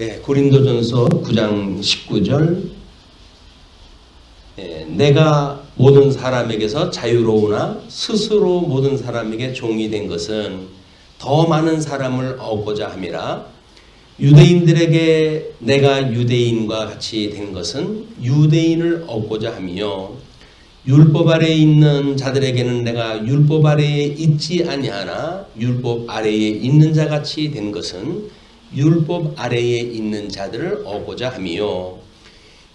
고린도전서 9장 19절 내가 모든 사람에게서 자유로우나 스스로 모든 사람에게 종이 된 것은 더 많은 사람을 얻고자 함이라. 유대인들에게 내가 유대인과 같이 된 것은 유대인을 얻고자 함이요 율법 아래에 있는 자들에게는 내가 율법 아래에 있지 아니하나 율법 아래에 있는 자같이 된 것은 율법 아래에 있는 자들을 얻고자 함이요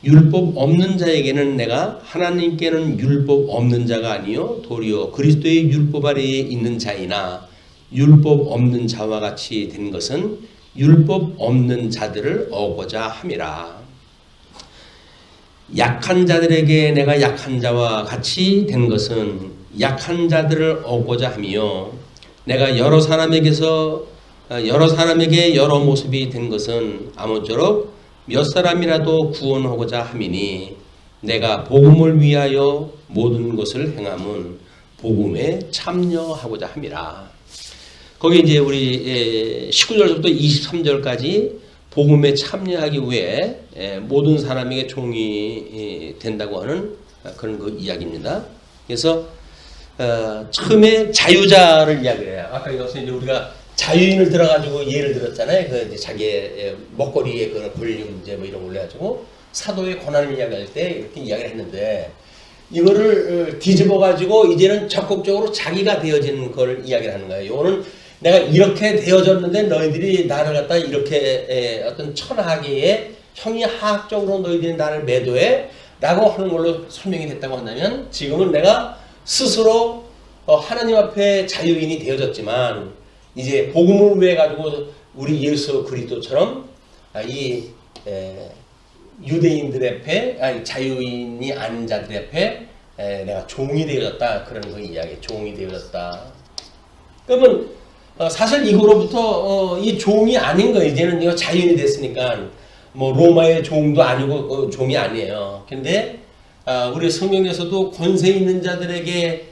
율법 없는 자에게는 내가 하나님께는 율법 없는 자가 아니요 도리어 그리스도의 율법 아래에 있는 자이나 율법 없는 자와 같이 된 것은 율법 없는 자들을 얻고자 함이라. 약한 자들에게 내가 약한 자와 같이 된 것은 약한 자들을 얻고자 함이요 내가 여러 사람에게 여러 모습이 된 것은 아무쪼록 몇 사람이라도 구원하고자 함이니 내가 복음을 위하여 모든 것을 행함은 복음에 참여하고자 함이라. 거기 이제 우리 19절부터 23절까지 복음에 참여하기 위해 모든 사람에게 종이 된다고 하는 그런 그 이야기입니다. 그래서 처음에 자유자를 이야기해요. 아까 여기서 이제 우리가 자유인을 들어가지고 예를 들었잖아요. 그 이제 자기의 먹거리에 그 권리 문제 뭐 이런 걸 올려가지고 사도의 고난을 이야기할 때 이렇게 이야기를 했는데 이거를 뒤집어 가지고 이제는 적극적으로 자기가 되어지는 걸 이야기를 하는 거예요. 이거는 내가 이렇게 되어졌는데 너희들이 나를 갖다 이렇게 어떤 천하계의 형이하학적으로 너희들이 나를 매도해 라고 하는 걸로 설명이 됐다고 한다면 지금은 내가 스스로 하나님 앞에 자유인이 되어졌지만 이제 복음을 위해 가지고 우리 예수 그리스도처럼 이 유대인들 앞에 자유인이 아닌 자들 앞에 내가 종이 되어졌다 그런 거 이야기. 종이 되어졌다. 그러면 사실 이거로부터 이 종이 아닌 거 이제는 이거 자유인이 됐으니까 뭐 로마의 종도 아니고 종이 아니에요. 근데 우리 성경에서도 권세 있는 자들에게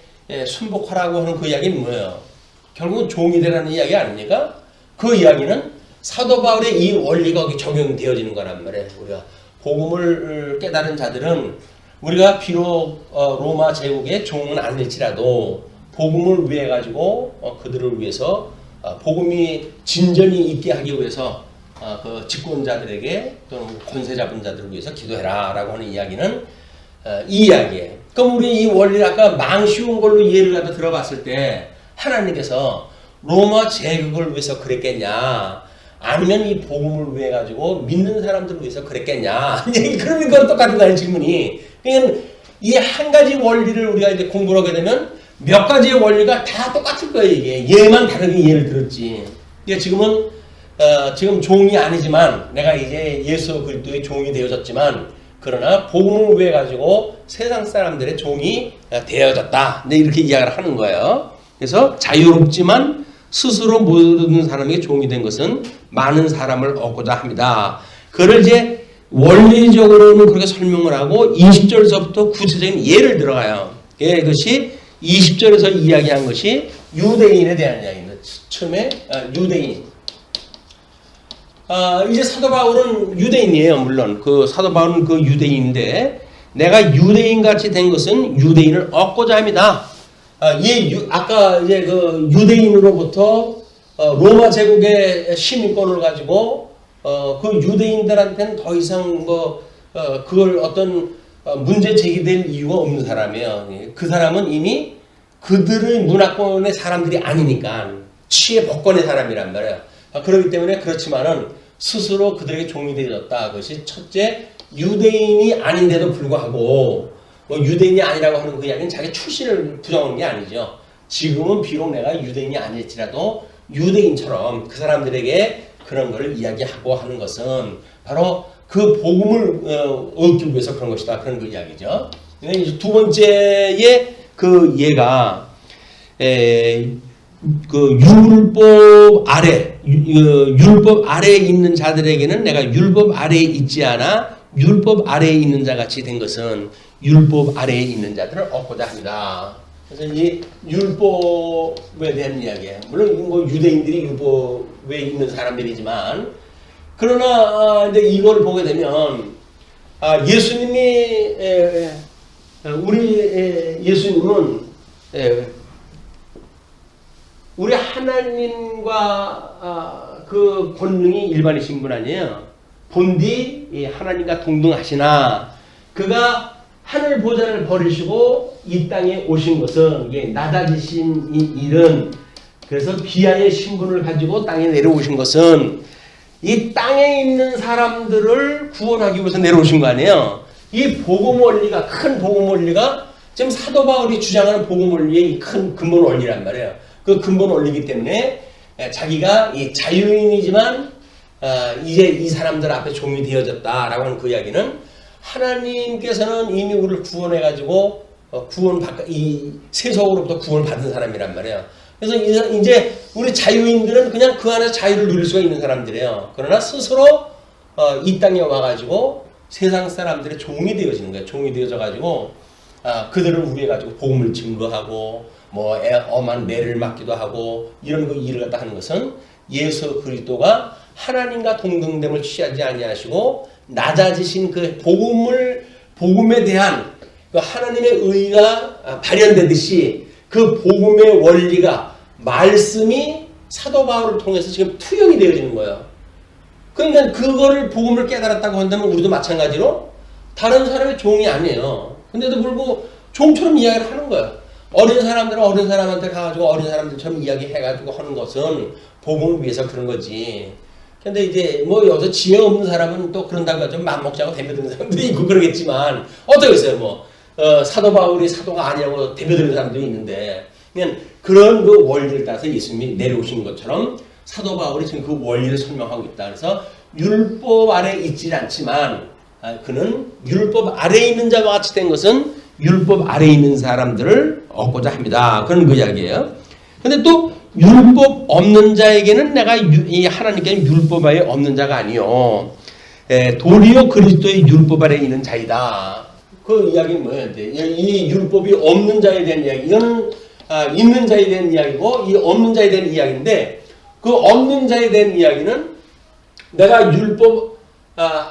순복하라고 하는 그 이야기는 뭐예요? 결국은 종이 되라는 이야기 아닙니까? 그 이야기는 사도 바울의 이 원리가 적용되어지는 거란 말이에요. 우리가 복음을 깨달은 자들은 우리가 비록 로마 제국의 종은 아닐지라도 복음을 위해 가지고 그들을 위해서 복음이 진전이 있게 하기 위해서 그 집권자들에게 또는 권세 잡은 자들을 위해서 기도해라라고 하는 이야기는 이 이야기예요. 그럼 우리 이 원리를 아까 망쉬운 걸로 예를 갖다 들어봤을 때 하나님께서 로마 제국을 위해서 그랬겠냐? 아니면 이 복음을 위해 가지고 믿는 사람들을 위해서 그랬겠냐? 그런 건 똑같은 거 아니에요, 질문이. 그러니까 이 한 가지 원리를 우리가 이제 공부를 하게 되면 몇 가지의 원리가 다 똑같을 거예요, 이게. 얘만 다르게 예를 들었지. 그러니까 지금은, 지금 종이 아니지만, 내가 이제 예수 그리스도의 종이 되어졌지만, 그러나 복음을 위해 가지고 세상 사람들의 종이 되어졌다. 이렇게 이야기를 하는 거예요. 그래서 자유롭지만 스스로 모든 사람에게 종이 된 것은 많은 사람을 얻고자 합니다. 그걸 이제 원리적으로는 그렇게 설명을 하고 20절서부터 구체적인 예를 들어가요. 그것이 20절에서 이야기한 것이 유대인에 대한 이야기입니다. 처음에 유대인. 이제 사도 바울은 유대인이에요. 물론 그 사도 바울은 그 유대인인데 내가 유대인같이 된 것은 유대인을 얻고자 합니다. 아까 이제 그 유대인으로부터 로마 제국의 시민권을 가지고 그 유대인들한테는 더 이상 그걸 어떤 문제 제기될 이유가 없는 사람이에요. 그 사람은 이미 그들의 문화권의 사람들이 아니니까 치의 법권의 사람이란 말이에요. 그렇기 때문에 그렇지만은 스스로 그들에게 종이 되어졌다. 그것이 첫째 유대인이 아닌데도 불구하고 유대인이 아니라고 하는 그 이야기는 자기 출신을 부정하는 게 아니죠. 지금은 비록 내가 유대인이 아닐지라도 유대인처럼 그 사람들에게 그런 걸 이야기하고 하는 것은 바로 그 복음을 얻기 위해서 그런 것이다. 그런 그 이야기죠. 두 번째의 그 예가 그 율법 아래에 있는 자들에게는 내가 율법 아래에 있지 않아 율법 아래에 있는 자 같이 된 것은 율법 아래에 있는 자들을 얻고자 합니다. 그래서 이 율법에 대한 이야기예요. 물론 뭐 유대인들이 율법에 있는 사람들이지만 그러나 이제 이걸 보게 되면 예수님이 우리 예수님은 우리 하나님과 그 권능이 일반이신 분 아니에요. 본디 하나님과 동등하시나 그가 하늘 보좌를 버리시고 이 땅에 오신 것은 이게 낮아지신 이 일은 그래서 비하의 신분을 가지고 땅에 내려오신 것은 이 땅에 있는 사람들을 구원하기 위해서 내려오신 거 아니에요. 이 복음 원리가 큰 복음 원리가 지금 사도 바울이 주장하는 복음 원리의 큰 근본 원리란 말이에요. 그 근본 원리이기 때문에 자기가 이 자유인이지만 이제 이 사람들 앞에 종이 되어졌다라고 하는 그 이야기는 하나님께서는 이미 우리를 구원해가지고 이 세속으로부터 구원을 받은 사람이란 말이에요. 그래서 이제 우리 자유인들은 그냥 그 안에서 자유를 누릴 수가 있는 사람들이에요. 그러나 스스로 이 땅에 와가지고 세상 사람들의 종이 되어지는 거예요. 종이 되어져가지고 그들을 위해가지고 복음을 증거하고 뭐 엄한 매를 맞기도 하고 이런 그 일을 갖다 하는 것은 예수 그리스도가 하나님과 동등됨을 취하지 아니하시고 낮아지신 그 복음에 대한 그 하나님의 의가 발현되듯이 그 복음의 원리가 말씀이 사도 바울을 통해서 지금 투영이 되어지는 거예요. 그러니까 그거를 복음을 깨달았다고 한다면 우리도 마찬가지로 다른 사람의 종이 아니에요. 근데도 불구하고 종처럼 이야기를 하는 거예요. 어린 사람들은 어린 사람한테 가가지고 어린 사람들처럼 이야기해가지고 하는 것은 복음을 위해서 그런 거지. 근데 이제 뭐 여기서 지혜 없는 사람은 또 그런다고 좀 맘먹자고 대표드는 사람들이 있고 그러겠지만 어떠겠어요? 뭐 사도 바울이 사도가 아니라고 대표드는 사람도 있는데 그냥 그런 그 원리를 따라서 예수님이 내려오신 것처럼 사도 바울이 지금 그 원리를 설명하고 있다. 그래서 율법 아래 있지 않지만 그는 율법 아래에 있는 자와 같이 된 것은 율법 아래에 있는 사람들을 얻고자 합니다. 그런 그 이야기예요. 근데 또 율법 없는 자에게는 내가 이 하나님께는 율법 아래 없는 자가 아니요 도리어 그리스도의 율법 아래에 있는 자이다. 그 이야기는 뭐예요? 이 율법이 없는 자에 대한 이야기, 이거는 있는 자에 대한 이야기고 이 없는 자에 대한 이야기인데 그 없는 자에 대한 이야기는 내가 율법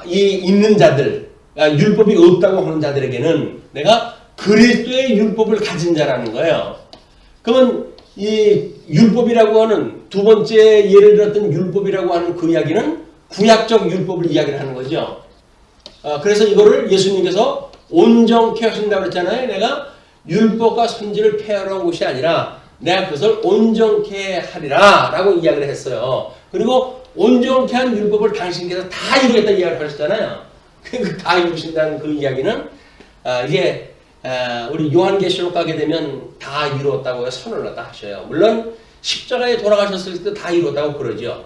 이 있는 자들 율법이 없다고 하는 자들에게는 내가 그리스도의 율법을 가진 자라는 거예요. 그러면 이 율법이라고 하는 두 번째 예를 들었던 율법이라고 하는 그 이야기는 구약적 율법을 이야기를 하는 거죠. 그래서 이거를 예수님께서 온전케 하신다고 그랬잖아요. 내가 율법과 선지를 폐하러 것이 아니라 내가 그것을 온전케 하리라 라고 이야기를 했어요. 그리고 온전케 한 율법을 당신께서 다 이루겠다 이야기를 하셨잖아요. 다 이루신다는 그 이야기는 이제 우리 요한계시록 가게 되면 다 이루었다고 선언을 갖다 하셔요. 물론 십자가에 돌아가셨을 때 다 이루었다고 그러죠.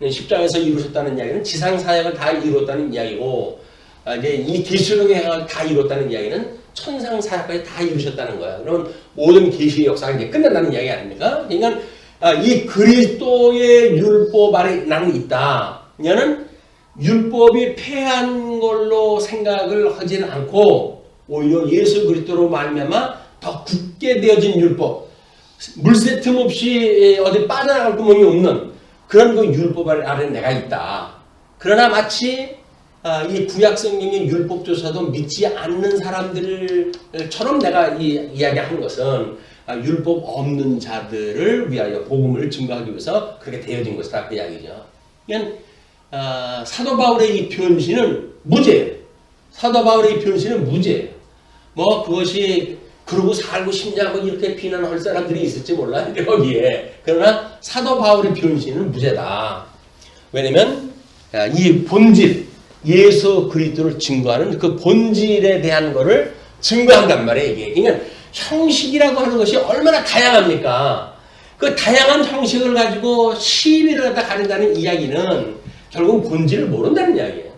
십자가에서 이루셨다는 이야기는 지상사역을 다 이루었다는 이야기고 이제 이 계시록에 다 이루었다는 이야기는 천상사역까지 다 이루셨다는 거야. 그러면 모든 계시의 역사가 이제 끝난다는 이야기 아닙니까? 그러니까 이 그리스도의 율법 아래 나는 있다. 이는 율법이 폐한 걸로 생각을 하지는 않고 오히려 예수 그리스도로 말미암아 더 굳게 되어진 율법, 물새 틈 없이 어디 빠져나갈 구멍이 없는 그런 그 율법 아래 내가 있다. 그러나 마치 이 구약 성경의 율법조차도 믿지 않는 사람들처럼 내가 이야기하는 것은 율법 없는 자들을 위하여 복음을 증거하기 위해서 그렇게 되어진 것이다 그 이야기죠. 그러니까 사도 바울의 이 변신은 무죄예요. 사도 바울의 이 변신은 무죄예요. 뭐 그것이 그러고 살고 싶냐고 이렇게 비난할 사람들이 있을지 몰라 여기에. 그러나 사도 바울의 변신은 무죄다. 왜냐면 이 본질 예수 그리스도를 증거하는 그 본질에 대한 거를 증거한단 말이에요. 이게 그러니까 형식이라고 하는 것이 얼마나 다양합니까? 그 다양한 형식을 가지고 시비를 갖다 가린다는 이야기는 결국 본질을 모른다는 이야기예요.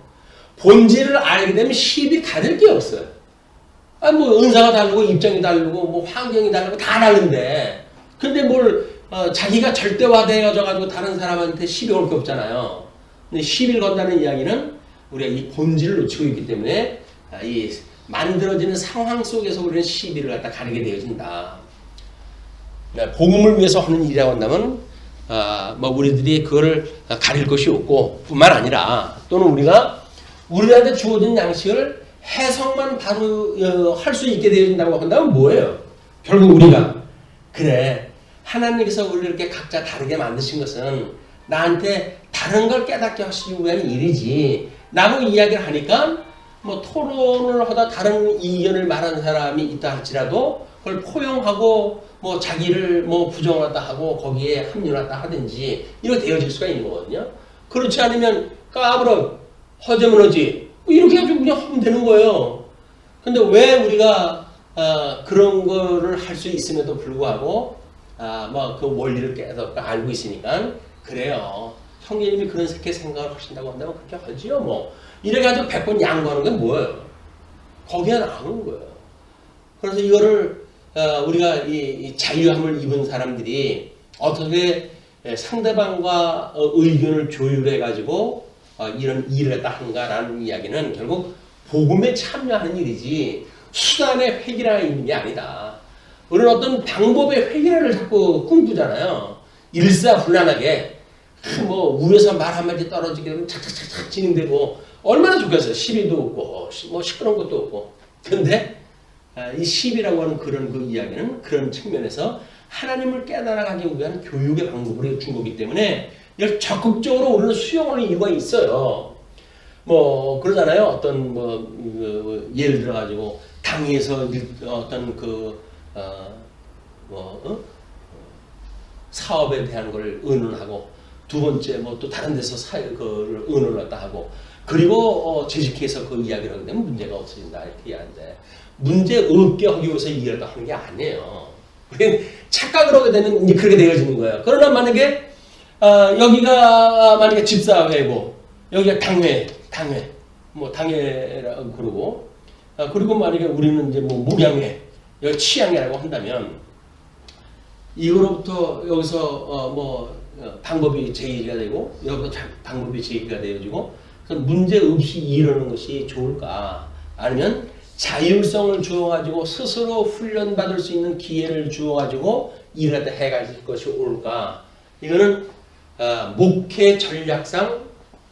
본질을 알게 되면 시비 가릴 게 없어요. 뭐 은사가 다르고 입장이 다르고 뭐 환경이 다르고 다 다른데 근데 뭘 자기가 절대화되어져 가지고 다른 사람한테 시비 올 게 없잖아요. 근데 시비를 건다는 이야기는 우리가 이 본질을 놓치고 있기 때문에 이 만들어지는 상황 속에서 우리는 시비를 갖다 가리게 되어진다. 복음을 위해서 하는 일이라고 한다면 뭐 우리들이 그걸 가릴 것이 없고 뿐만 아니라 또는 우리가 우리한테 주어진 양식을 해석만 바로 할 수 있게 되어진다고 한다면 뭐예요? 결국 우리가 그래 하나님께서 우리를 이렇게 각자 다르게 만드신 것은 나한테 다른 걸 깨닫게 하시기 위한 일이지 라고 이야기를 하니까 뭐 토론을 하다 다른 이견을 말하는 사람이 있다 할지라도 그걸 포용하고 뭐 자기를 뭐 부정하다 하고 거기에 합류하다 하든지 이렇게 되어질 수가 있는 거거든요. 그렇지 않으면 까불어 허저무너지 이렇게 해가지고 그냥 하면 되는 거예요. 근데 왜 우리가 그런 거를 할 수 있음에도 불구하고 뭐 그 원리를 깨닫고 알고 있으니까 그래요. 형제님이 그렇게 생각을 하신다고 한다면 그렇게 하지요. 뭐 이래가지고 100번 양보하는 게 뭐예요? 거기에 나오는 거예요. 그래서 이거를 우리가 이 자유함을 입은 사람들이 어떻게 상대방과 의견을 조율해가지고 이런 일을 했다 하는가라는 이야기는 결국 복음에 참여하는 일이지 수단의 획일화가 있는 게 아니다. 우리는 어떤 방법의 획일화를 자꾸 꿈꾸잖아요. 일사불란하게 뭐 위에서 말 한마디 떨어지게 되면 착착착착 진행되고 얼마나 좋겠어요. 시비도 없고 뭐 시끄러운 것도 없고. 근데 이 시비라고 하는 그런 그 이야기는 그런 측면에서 하나님을 깨달아가기 위한 교육의 방법을 준 거기 때문에 이걸 적극적으로 우리는 수용하는 이유가 있어요. 뭐 그러잖아요. 어떤 뭐 예를 들어 가지고 당에서 어떤 사업에 대한 걸 의논하고 두 번째 뭐 또 다른 데서 그걸 의논을 갖다 하고 그리고 재직해서 그 이야기를 하게 되면 문제가 없어진다 이렇게 이야기하는데 문제 없게 하기 위해서 이야기를 하는 게 아니에요. 착각을 하게 되면 이제 그렇게 되어지는 거예요. 그러나 만약에 여기가 만약에 집사회고 여기가 당회 뭐 당회라고 그러고 그리고 만약에 우리는 이제 뭐 목양회 여기 치양회라고 한다면 이거로부터 여기서 방법이 제기가 되고 여기서 방법이 제기가 되어지고 문제 없이 이러는 것이 좋을까? 아니면 자율성을 주어가지고 스스로 훈련받을 수 있는 기회를 주어가지고 일을 다 해갈 것이 옳을까? 이거는 목회 전략상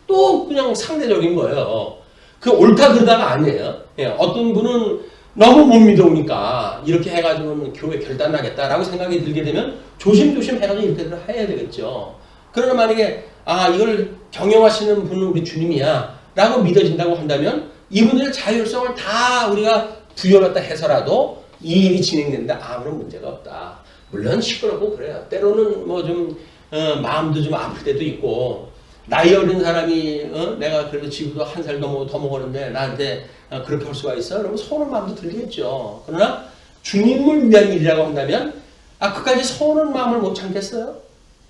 또 그냥 상대적인 거예요. 그 옳다 그러다가 아니에요. 예, 어떤 분은 너무 못 믿어오니까 이렇게 해가지고는 교회 결단나겠다라고 생각이 들게 되면 조심조심 해가지고 이렇게 해야 되겠죠. 그러나 만약에 이걸 경영하시는 분은 우리 주님이야 라고 믿어진다고 한다면 이분들의 자율성을 다 우리가 부여갖다 해서라도 이 일이 진행된다. 아무런 문제가 없다. 물론 시끄럽고 그래요. 때로는 뭐 좀 마음도 좀 아플 때도 있고 나이 어린 사람이 내가 그래도 지금도 한 살 더 먹었는데 나한테 그렇게 할 수가 있어? 그러면 서운한 마음도 들겠죠. 그러나 주님을 위한 일이라고 한다면 그까지 서운한 마음을 못 참겠어요?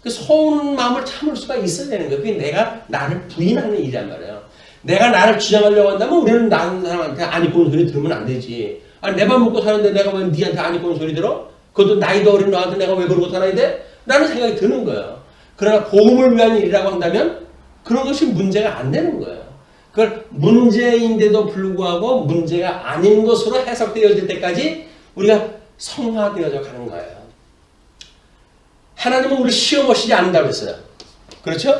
그 서운한 마음을 참을 수가 있어야 되는 거예요. 그게 내가 나를 부인하는 일이란 말이에요. 내가 나를 주장하려고 한다면 우리는 다른 사람한테 안 입고 온 소리 들으면 안 되지. 내 밥 먹고 사는데 내가 왜 니한테 안 입고 온 소리 들어? 그것도 나이도 어린 너한테 내가 왜 그러고 살아야 돼? 라는 생각이 드는 거예요. 그러나 복음을 위한 일이라고 한다면 그런 것이 문제가 안 되는 거예요. 그걸 문제인데도 불구하고 문제가 아닌 것으로 해석되어질 때까지 우리가 성화되어져 가는 거예요. 하나님은 우리를 시험하시지 않는다고 했어요. 그렇죠?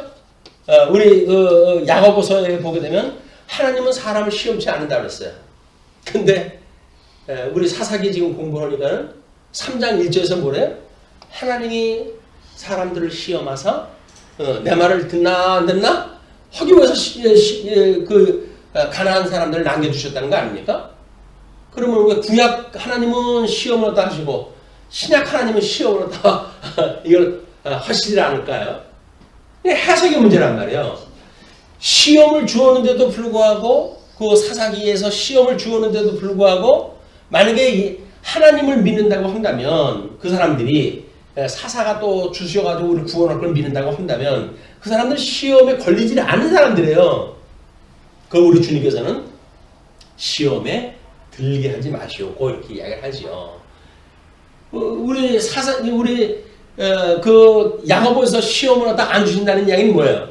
우리 야고보서에 보게 되면 하나님은 사람을 시험치 않는다고 했어요. 근데 우리 사사기 지금 공부하니까는 3장 1절에서 뭐래요? 하나님이 사람들을 시험하사 내 말을 듣나 안 듣나? 하기 위해서 가나안 사람들을 남겨주셨다는 거 아닙니까? 그러면 왜 구약 하나님은 시험을 다 하시고 신약 하나님은 시험을 다 이걸 하시지 않을까요? 해석의 문제란 말이에요. 시험을 주었는데도 불구하고 그 사사기에서 시험을 주었는데도 불구하고 만약에 하나님을 믿는다고 한다면 그 사람들이 사사가 또 주셔가지고 우리를 구원할 걸 믿는다고 한다면 그 사람들은 시험에 걸리지 않은 사람들이에요. 그 우리 주님께서는 시험에 들게 하지 마시오고 이렇게 이야기를 하죠. 우리 그 야고보에서 시험을 갖다 안 주신다는 이야기는 뭐예요?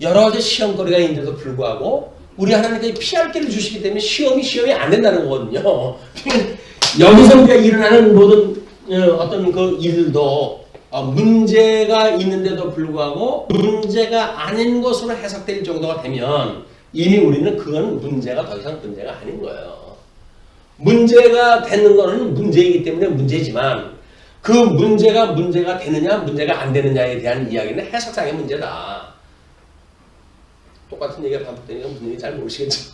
여러 가지 시험거리가 있는데도 불구하고 우리 하나님께서 피할 길을 주시기 때문에 시험이 안 된다는 거거든요. 여기서 우리가 일어나는 모든 어떤 그 일들도 문제가 있는데도 불구하고 문제가 아닌 것으로 해석될 정도가 되면 이미 우리는 그건 문제가 더 이상 문제가 아닌 거예요. 문제가 되는 거는 문제이기 때문에 문제지만 그 문제가 되느냐 문제가 안 되느냐에 대한 이야기는 해석상의 문제다. 똑같은 얘기가 반복되니까 무슨 얘기인지 잘 모르시겠죠.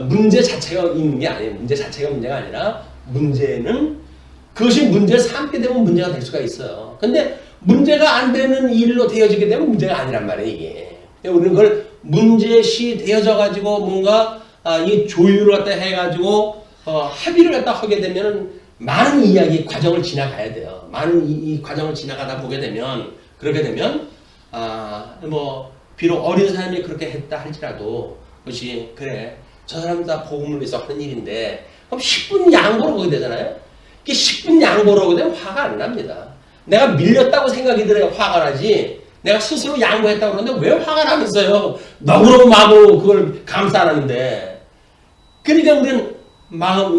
문제 자체가 있는 게 아니에요. 문제 자체가 문제가 아니라 문제는 그것이 문제를 삼게 되면 문제가 될 수가 있어요. 근데 문제가 안 되는 일로 되어지게 되면 문제가 아니란 말이에요, 이게. 우리는 그걸 문제시 되어져 가지고 뭔가 이 조율을 갖다 해가지고 합의를 갖다 하게 되면 많은 이야기 과정을 지나가야 돼요. 많은 이 과정을 지나가다 보게 되면 그렇게 되면 뭐 비록 어린 사람이 그렇게 했다 할지라도 그것이 그래 저 사람 다 복음을 위해서 하는 일인데 그럼 10분 양보로 보게 되잖아요. 이게 10분 양보로 보게 되면 화가 안 납니다. 내가 밀렸다고 생각이 들어야 화가 나지. 내가 스스로 양보했다고 그러는데 왜 화가 나겠어요? 너그러운 마음으로 그걸 감싸 안 하는데. 그러니까 우리는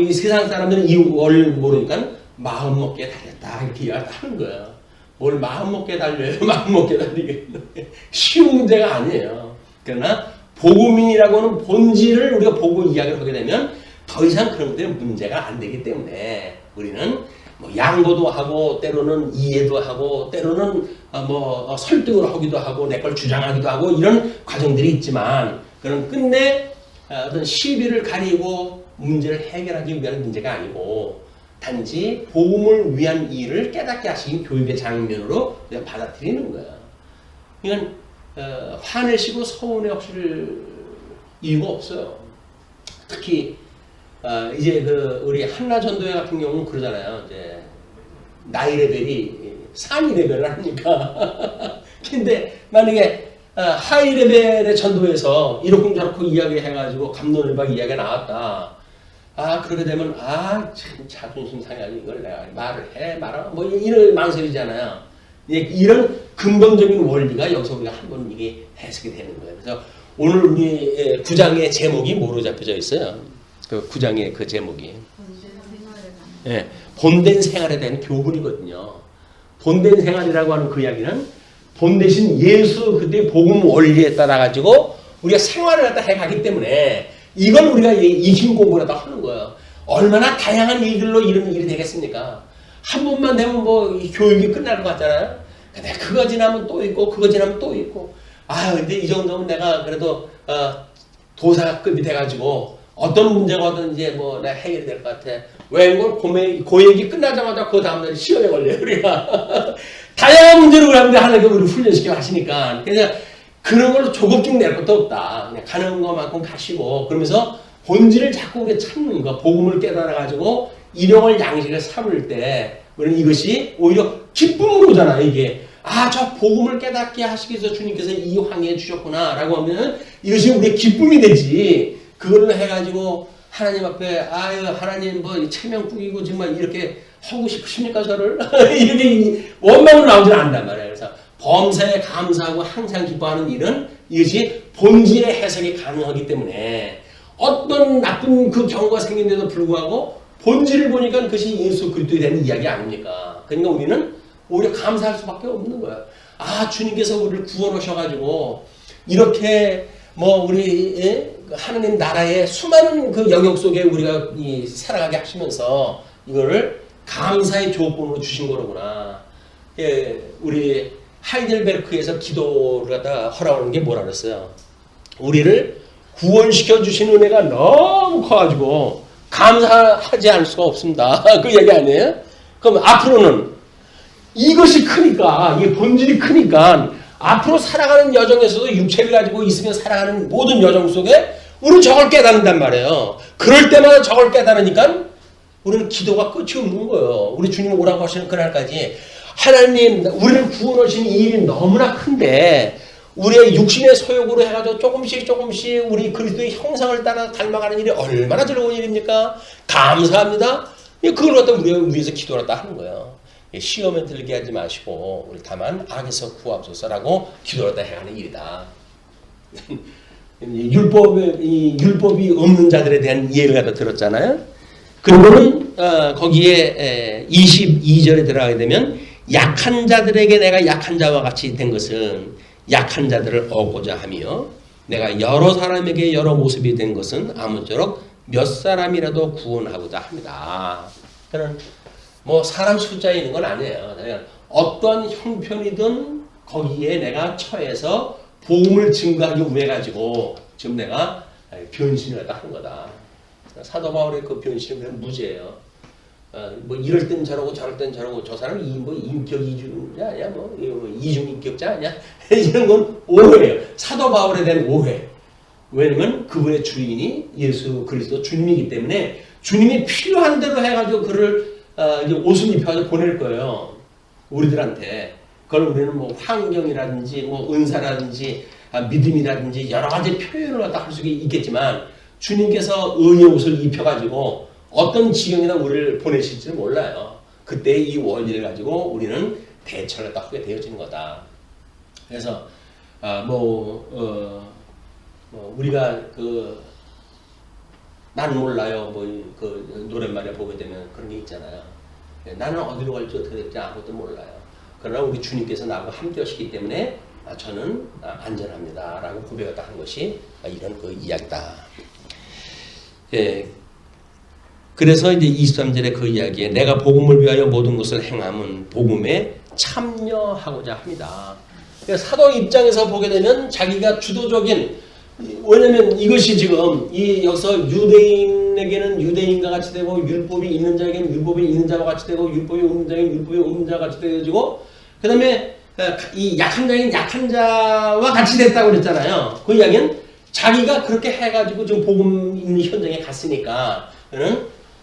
이 세상 사람들은 이 원리를 모르니까 마음 먹기에 달렸다 이렇게 이야기하는 거예요. 뭘 마음 먹기에 달려요? 마음 먹기에 달리게 쉬운 문제가 아니에요. 그러나 복음이라고는 본질을 우리가 보고 이야기를 하게 되면 더 이상 그런 것들이 문제가 안 되기 때문에 우리는 뭐 양보도 하고 때로는 이해도 하고 때로는 뭐 설득을 하기도 하고 내 걸 주장하기도 하고 이런 과정들이 있지만 그런 끝내 어떤 시비를 가리고 문제를 해결하기 위한 문제가 아니고 단지 복음을 위한 일을 깨닫게 하신 교육의 장면으로 그냥 받아들이는 거야. 그러니까 화내시고 서운해 하실 이유가 없어요. 특히 이제 우리 한라전도회 같은 경우는 그러잖아요. 이제 나이 레벨이 상위 레벨을 하니까. 근데 만약에 하이 레벨의 전도에서 이렇고 저렇고 이야기해가지고 감론을박 이야기가 나왔다. 그렇게 되면 참 자존심 상해가지고 이걸 내가 말을 해 말아 뭐 이런 망설이잖아요. 이런 근본적인 원리가 여기서 우리가 한번 이게 해석이 되는 거예요. 그래서 오늘 우리 9장의 제목이 뭐로 잡혀져 있어요? 그 9장의 그 제목이 본된 생활에 대한 교훈이거든요. 본된 생활이라고 하는 그 이야기는 본 대신 예수 그때 복음 원리에 따라 가지고 우리가 생활을 갖다 해가기 때문에 이걸 우리가 익힌 공부를 갖다 하는 거예요. 얼마나 다양한 일들로 이런 일이 되겠습니까? 한 번만 되면 뭐 교육이 끝날 것 같잖아요. 근데 그거 지나면 또 있고 그거 지나면 또 있고 근데 이 정도면 내가 그래도 도사급이 돼가지고 어떤 문제가 오든 이제 뭐 내가 해결이 될 것 같아. 왜 이걸 고얘기 끝나자마자 그 다음날 시험에 걸려요. 우리가 다양한 문제를 우리 하나님께 우리 훈련시켜 하시니까 그래서 그런 걸로 조급증 낼 것도 없다. 그냥 가는 것만큼 가시고 그러면서 본질을 자꾸 우리가 찾는 거 복음을 깨달아가지고 일용할 양식을 삼을 때 우리는 이것이 오히려 기쁨으로 오잖아요. 이게 저 복음을 깨닫게 하시기 위해서 주님께서 이 황해 주셨구나 라고 하면 이것이 우리의 기쁨이 되지. 그걸로 해가지고 하나님 앞에 하나님 뭐 체면국이고 정말 이렇게 하고 싶으십니까 저를? 이렇게 원망으로 나오지 않는단 말이에요. 그래서 범사에 감사하고 항상 기뻐하는 일은 이것이 본질의 해석이 가능하기 때문에 어떤 나쁜 그 경우가 생긴데도 불구하고 본질을 보니까 그것이 예수 그리스도에 대한 이야기 아닙니까? 그러니까 우리는 오히려 감사할 수밖에 없는 거예요. 주님께서 우리를 구원하셔가지고 이렇게 뭐 우리 하느님 나라의 수많은 그 영역 속에 우리가 살아가게 하시면서 이거를 감사의 조건으로 주신 거로구나. 우리 하이델베르크에서 기도를 갖다 허락하는 게 뭐라 그랬어요? 우리를 구원시켜 주신 은혜가 너무 커가지고 감사하지 않을 수가 없습니다. 그 얘기 아니에요? 그럼 앞으로는 이것이 크니까 이게 본질이 크니까 앞으로 살아가는 여정에서도 육체를 가지고 있으면 살아가는 모든 여정 속에 우리는 저걸 깨닫는단 말이에요. 그럴 때마다 저걸 깨달으니까 우리는 기도가 끝이 없는 거예요. 우리 주님 오라고 하시는 그날까지 하나님 우리를 구원하시는 이 일이 너무나 큰데 우리의 육신의 소욕으로 해가지고 조금씩 우리 그리스도의 형상을 따라 닮아가는 일이 얼마나 즐거운 일입니까? 감사합니다. 그걸 갖다 우리가 위해서 기도를 갖다 하는 거예요. 시험에 들게 하지 마시고 우리 다만 악에서 구하옵소서라고 기도를 갖다 해가는 일이다. 율법이 없는 자들에 대한 예를 갖다 들었잖아요. 그리고는 거기에 22절에 들어가게 되면 약한 자들에게 내가 약한 자와 같이 된 것은 약한 자들을 얻고자 하며 내가 여러 사람에게 여러 모습이 된 것은 아무쪼록 몇 사람이라도 구원하고자 합니다. 그는 뭐 사람 숫자에 있는 건 아니에요. 어떤 형편이든 거기에 내가 처해서 복음을 증거하기 위해 가지고 지금 내가 변신을 하는 거다. 사도 바울의 그 변신은 그냥 무죄예요. 뭐 이럴 땐 저러고 저럴 땐 저러고 저 사람이 뭐 인격 이중자 아니야? 뭐 이중 인격자 아니야? 이런 건 오해예요. 사도 바울에 대한 오해. 왜냐면 그분의 주인이 예수 그리스도 주님이기 때문에 주님이 필요한 대로 해가지고 그를 이제 옷을 입혀서 보낼 거예요. 우리들한테. 그걸 우리는 뭐 환경이라든지 뭐 은사라든지 믿음이라든지 여러 가지 표현을 갖다 할 수 있겠지만 주님께서 의의 옷을 입혀가지고 어떤 지경이나 우리를 보내실지는 몰라요. 그때 이 원리를 가지고 우리는 대처를 갖다 하게 되어지는 거다. 그래서 우리가 난 몰라요. 그 노랫말에 보게 되면 그런 게 있잖아요. 나는 어디로 갈지 어떻게 될지 아무것도 몰라요. 그러나 우리 주님께서 나하고 함께 하시기 때문에 저는 안전합니다. 라고 고백했다 하는 것이 이런 그 이야기다. 예. 그래서 이제 23절에 그 이야기에 내가 복음을 위하여 모든 것을 행함은 복음에 참여하고자 합니다. 사도 입장에서 보게 되면 자기가 주도적인, 왜냐면 이것이 지금 여기서 유대인에게는 유대인과 같이 되고 율법이 있는 자에게는 율법이 있는 자와 같이 되고 율법이 없는 자에게는 율법이 없는 자와 같이 되어지고 그 다음에 이 약한 자에게는 약한 자와 같이 됐다고 그랬잖아요. 그 이야기는 자기가 그렇게 해가지고 지금 복음 있는 현장에 갔으니까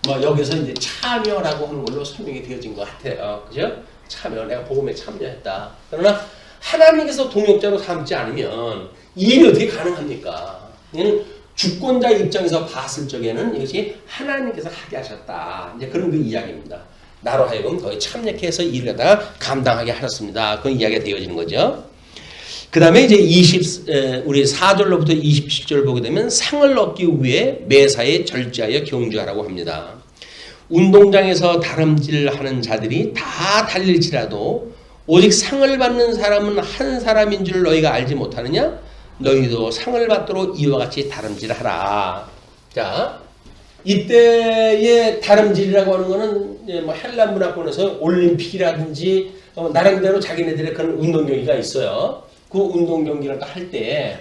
뭐 여기서 이제 참여라고 하는 걸로 설명이 되어진 것 같아요. 그죠? 참여, 내가 복음에 참여했다. 그러나 하나님께서 동역자로 삼지 않으면 이 일이 어떻게 가능합니까? 이는 주권자 입장에서 봤을 적에는 이것이 하나님께서 하게 하셨다. 이제 그런 그 이야기입니다. 나로 하여금 거기 참여해서 일을 갖다가 감당하게 하셨습니다. 그런 이야기가 되어지는 거죠. 그 다음에 이제 우리 4절로부터 27절 보게 되면 상을 얻기 위해 매사에 절제하여 경주하라고 합니다. 운동장에서 다름질하는 자들이 다 달릴지라도 오직 상을 받는 사람은 한 사람인 줄 너희가 알지 못하느냐? 너희도 상을 받도록 이와 같이 다름질하라. 자, 이때의 다름질이라고 하는 거는 뭐 헬라 문화권에서 올림픽이라든지 나름대로 자기네들의 그런 운동 경기가 있어요. 그 운동 경기를 할 때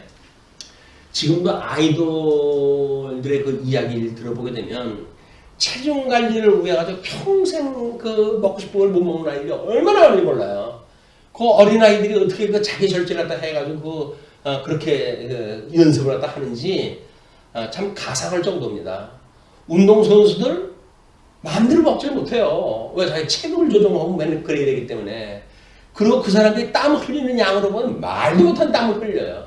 지금도 아이돌들의 그 이야기를 들어보게 되면 체중 관리를 위해 가지고 평생 그 먹고 싶은 걸 못 먹는 아이들이 얼마나 많이 몰라요. 그 어린 아이들이 어떻게 그 자기 절제를 갖다 해가지고 그렇게 연습을 갖다 하는지 참 가상할 정도입니다. 운동 선수들 마음대로 먹지 못해요. 왜 자기 체급을 조정하고 맨날 그래야 되기 때문에. 그리고 그 사람들이 땀 흘리는 양으로 보면 말도 못한 땀을 흘려요.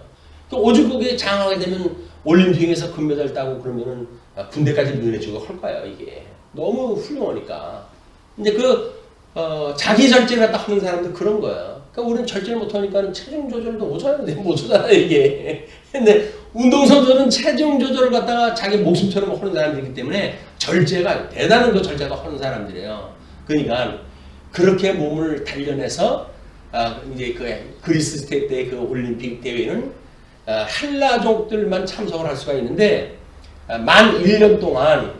오죽 거기에 장하게 되면 올림픽에서 금메달 따고 그러면은 군대까지 면해주고 할 거예요, 이게. 너무 훌륭하니까. 근데 자기 절제를 갖다 하는 사람들 그런 거예요. 그러니까 우리는 절제를 못하니까 체중 조절도 못하는데 못하잖아, 이게. 근데 운동선수는 체중 조절을 갖다가 자기 목숨처럼 하는 사람들이기 때문에 절제가, 대단한 그 절제가 하는 사람들이에요. 그러니까 그렇게 몸을 단련해서 이제 그리스 때 그 올림픽 대회는 헬라족들만 참석을 할 수가 있는데 만 1년 동안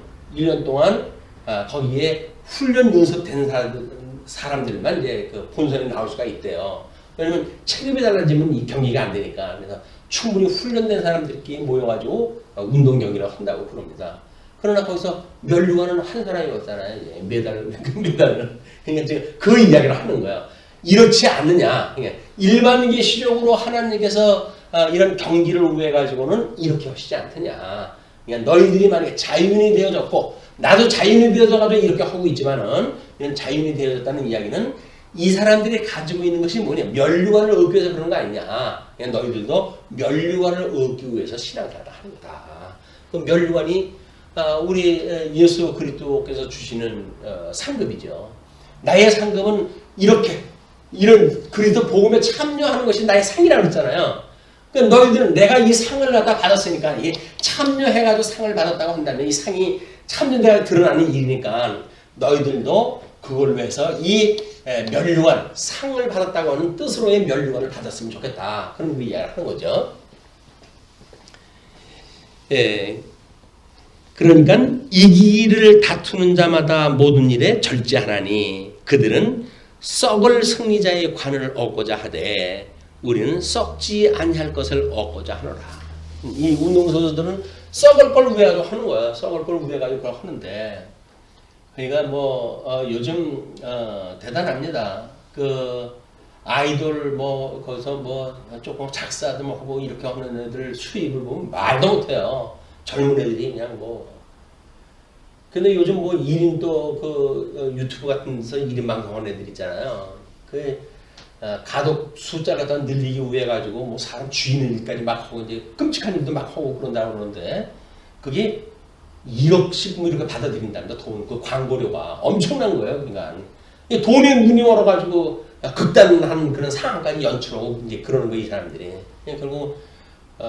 거기에 훈련 연습된 사람들만 이제 그 본선에 나올 수가 있대요. 왜냐면 체급이 달라지면 이 경기가 안 되니까. 그래서 충분히 훈련된 사람들끼리 모여가지고 운동 경기를 한다고 그럽니다. 그러나 거기서 면류관은 한 사람이 없잖아요. 메달을. 그러니까 지금 그 이야기를 하는 거예요. 이렇지 않느냐. 그러니까 일반계시적으로 하나님께서 이런 경기를 위해 가지고는 이렇게 하시지 않느냐. 그러니까 너희들이 만약에 자유인이 되어졌고 나도 자유인이 되어져가지고 이렇게 하고 있지만은 이런 자유인이 되어졌다는 이야기는 이 사람들이 가지고 있는 것이 뭐냐. 면류관을 얻기 위해서 그런 거 아니냐. 그냥 너희들도 면류관을 얻기 위해서 신앙생활을 하는 거다. 그 면류관이 우리 예수 그리스도께서 주시는 상급이죠. 나의 상급은 이런 그리스도 복음에 참여하는 것이 나의 상이라고 그랬잖아요. 그러니까 너희들은 내가 이 상을 갖다 받았으니까 이 참여해가지고 상을 받았다고 한다면 이 상이 참전대가 드러나는 일이니까 너희들도 그걸 위해서 이 면류관, 상을 받았다고 하는 뜻으로의 면류관을 받았으면 좋겠다. 그런 이야기를 하는 거죠. 예. 그러니까 이기를 다투는 자마다 모든 일에 절제하나니 그들은 썩을 승리자의 관을 얻고자 하되 우리는 썩지 아니할 것을 얻고자 하노라. 이 운동선수들은 썩을 걸 위해서 하는 거야. 썩을 걸 위해서 그걸 하는데 그러니까 요즘 대단합니다. 그 아이돌 거기서 조금 작사도 하고 이렇게 하는 애들 수입을 보면 말도 못해요. 젊은 애들이 그냥 근데 요즘 1인 또 유튜브 같은 데서 1인 방송하는 애들 있잖아요. 가독 숫자를 갖다 늘리기 위해 가지고 사람 죽이는 일까지 막 하고 이제 끔찍한 일도 막 하고 그런다고 그러는데 그게 1억씩 이렇게 받아들인다는데 그 광고료가 엄청난 거예요. 그러니까 돈에 눈이 멀어가지고 극단한 그런 상황까지 연출하고 이제 그러는 거 이 사람들이 결국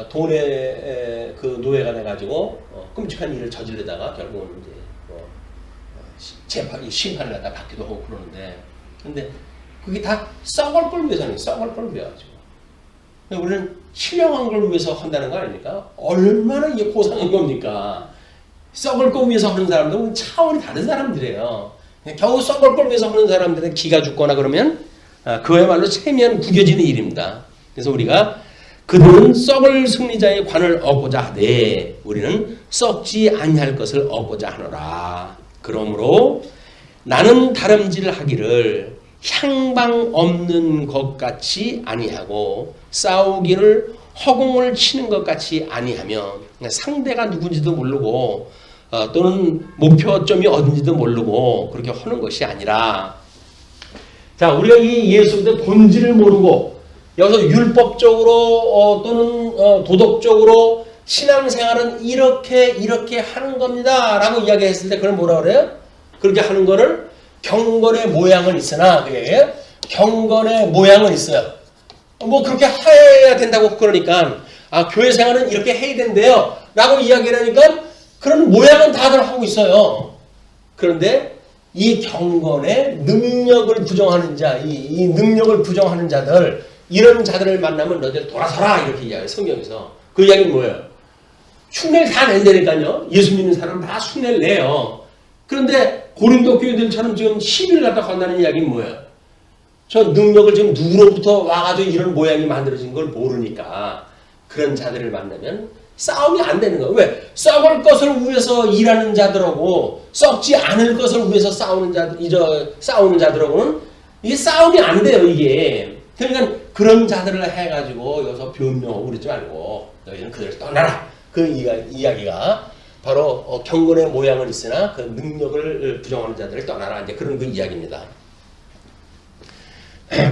돈에 그 노예가 돼가지고 끔찍한 일을 저지르다가 결국은 이제 심판을 갖다 받기도 하고 그러는데 근데 그게 다 썩을 걸 위해서는 썩을 걸 위해가지고 우리는 신령한 걸 위해서 한다는 거 아닙니까? 얼마나 이게 고상한 겁니까? 썩을 걸 위해서 하는 사람들은 차원이 다른 사람들이에요. 겨우 썩을 걸 위해서 하는 사람들은 기가 죽거나 그러면 그야말로 체면 구겨지는 일입니다. 그래서 우리가 그들은 썩을 승리자의 관을 얻고자 하되 우리는 썩지 아니할 것을 얻고자 하노라. 그러므로 나는 다름질 하기를 향방 없는 것 같이 아니하고 싸우기를 허공을 치는 것 같이 아니하며 상대가 누군지도 모르고 또는 목표점이 어딘지도 모르고 그렇게 하는 것이 아니라 자 우리가 이 예수의 본질을 모르고 여기서 율법적으로 또는 도덕적으로 신앙생활은 이렇게 하는 겁니다 라고 이야기했을 때 그걸 뭐라 그래요? 그렇게 하는 거를 경건의 모양은 있으나 경건의 모양은 있어요. 그렇게 해야 된다고 그러니까 교회 생활은 이렇게 해야 된대요 라고 이야기를 하니까 그런 모양은 다들 하고 있어요. 그런데 이 경건의 능력을 부정하는 자, 이 능력을 부정하는 자들 이런 자들을 만나면 너희들 돌아서라 이렇게 이야기해요. 성경에서. 그 이야기는 뭐예요? 흉내를 다 낸다니까요. 예수 믿는 사람 다 흉내를 내요. 그런데 고린도 교회들처럼 지금 시비를 갖다 건다는 이야기는 뭐예요? 저 능력을 지금 누구로부터 와가지고 이런 모양이 만들어진 걸 모르니까 그런 자들을 만나면 싸움이 안 되는 거예요. 왜? 썩을 것을 위해서 일하는 자들하고 썩지 않을 것을 위해서 싸우는 자들하고는 이게 싸움이 안 돼요. 이게. 그러니까 그런 자들을 해가지고 여기서 변명하고 그러지 말고 너희는 그들을 떠나라. 그 이야기가 바로 경건의 모양은 있으나 그 능력을 부정하는 자들을 떠나라. 이제 그런 그 이야기입니다.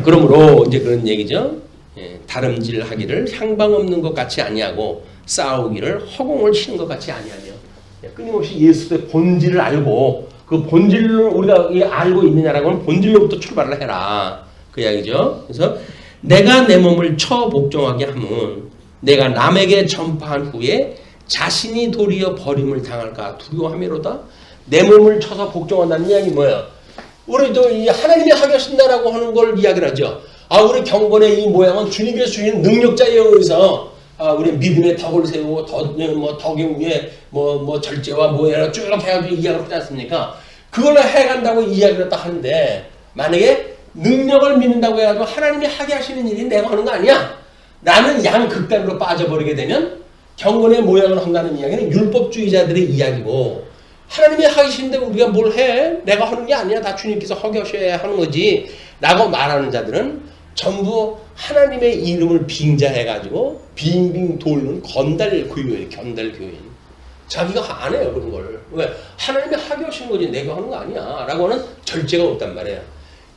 그러므로 이제 그런 얘기죠. 다름질 하기를 향방 없는 것 같이 아니하고 싸우기를 허공을 치는 것 같이 아니하며 끊임없이 예수의 본질을 알고 그 본질을 우리가 알고 있느냐라고 하면 본질로부터 출발을 해라. 그 이야기죠. 그래서 내가 내 몸을 쳐 복종하게 하면 내가 남에게 전파한 후에 자신이 도리어 버림을 당할까 두려워하미로다. 내 몸을 쳐서 복종한다는 이야기 뭐예요? 우리도 이 하나님이 하게 하신다라고 하는 걸 이야기를 하죠. 우리 경건의 이 모양은 주님께서 주신 능력자에 의해서 우리 믿음의 덕을 세우고 덕의 위에 절제와 뭐야 쭉 해가지고 이야기를 하지 않습니까? 그걸 해간다고 이야기를 딱 하는데 만약에 능력을 믿는다고 해가지고 하나님이 하게 하시는 일이 내가 하는 거 아니야? 나는 양극단으로 빠져버리게 되면 경건의 모양을 한다는 이야기는 율법주의자들의 이야기고 하나님이 하시는데 우리가 뭘 해? 내가 하는 게 아니야. 다 주님께서 하게 하셔야 하는 거지 라고 말하는 자들은 전부 하나님의 이름을 빙자해가지고 빙빙 돌는 건달교인. 자기가 안 해요. 그런 걸. 왜? 하나님이 하게 하시는 거지 내가 하는 거 아니야 라고 하는 절제가 없단 말이에요.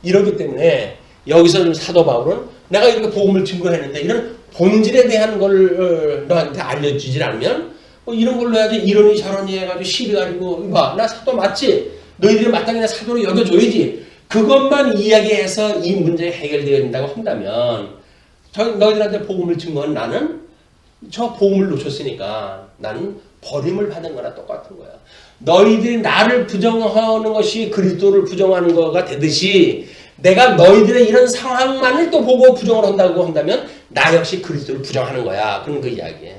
이러기 때문에 여기서 사도 바울은 내가 이렇게 복음을 증거했는데 이런 본질에 대한 걸 너한테 알려주질 않으면 이런 걸로 해야지 이러니 저러니 해가지고 시비 가지고 이봐 나 사도 맞지? 너희들이 마땅히 나 사도로 여겨줘야지. 그것만 이야기해서 이 문제가 해결되어야 된다고 한다면 너희들한테 복음을 증거한 나는 저 복음을 놓쳤으니까 나는 버림을 받은 거나 똑같은 거야. 너희들이 나를 부정하는 것이 그리스도를 부정하는 거가 되듯이 내가 너희들의 이런 상황만을 또 보고 부정을 한다고 한다면 나 역시 그리스도를 부정하는 거야. 그런 그 이야기예요.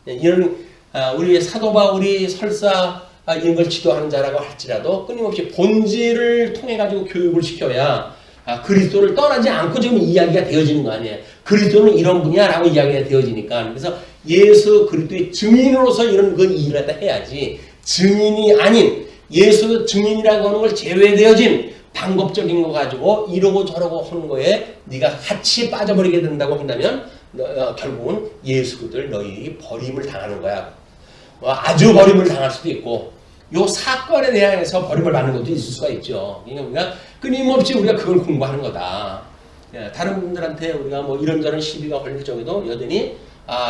이런 우리 사도 바울이 설사 이런 걸 지도하는 자라고 할지라도 끊임없이 본질을 통해 가지고 교육을 시켜야 그리스도를 떠나지 않고 지금 이야기가 되어지는 거 아니에요. 그리스도는 이런 분이야 라고 이야기가 되어지니까. 그래서 예수 그리스도의 증인으로서 이런 그 일을 갖다 해야지, 증인이 아닌 예수 증인이라고 하는 걸 제외되어진 방법적인 거 가지고 이러고 저러고 하는 거에 네가 같이 빠져버리게 된다고 한다면 결국은 예수 그리스도를 너희 버림을 당하는 거야. 아주 버림을 당할 수도 있고 요 사건에 대해서 버림을 받는 것도 있을 수가 있죠. 그러니까 우리가 끊임없이 우리가 그걸 공부하는 거다. 다른 분들한테 우리가 뭐 이런저런 시비가 걸릴 적에도 여전히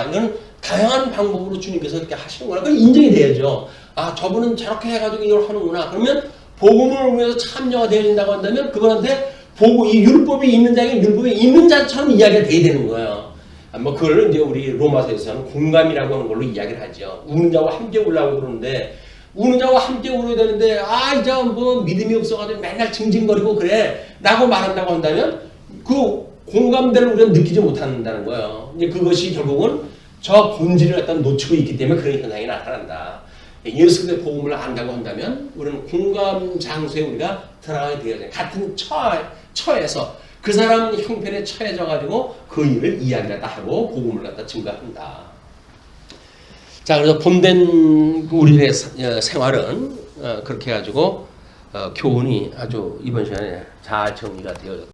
이건 다양한 방법으로 주님께서 이렇게 하시는구나. 그건 인정이 돼야죠. 저분은 저렇게 해가지고 이걸 하는구나. 그러면 복음을 위해서 참여가 되어야 된다고 한다면 그분한테 이 율법이 있는 자에게 율법이 있는 자처럼 이야기가 돼야 되는 거예요. 뭐 그걸 이제 우리 로마서에서는 공감이라고 하는 걸로 이야기를 하죠. 우는 자와 함께 울라고 그러는데 우는 자와 함께 울어야 되는데 이제 뭐 믿음이 없어가지고 맨날 징징거리고 그래 라고 말한다고 한다면 그 공감대를 우리가 느끼지 못한다는 거예요. 이제 그것이 결국은 저 본질을 갖다 놓치고 있기 때문에 그런 현상이 나타난다. 예수 그리스도의 복음을 안다고 한다면 우리는 공감 장소에 우리가 들어가게 되어야 돼. 같은 처에서 그 사람 형편에 처해져 가지고 그 일을 이야기를 갖다 하고 복음을 갖다 증거한다. 자, 그래서 본된 우리의 생활은 그렇게 해가지고 교훈이 아주 이번 시간에 잘 정리가 되어졌다.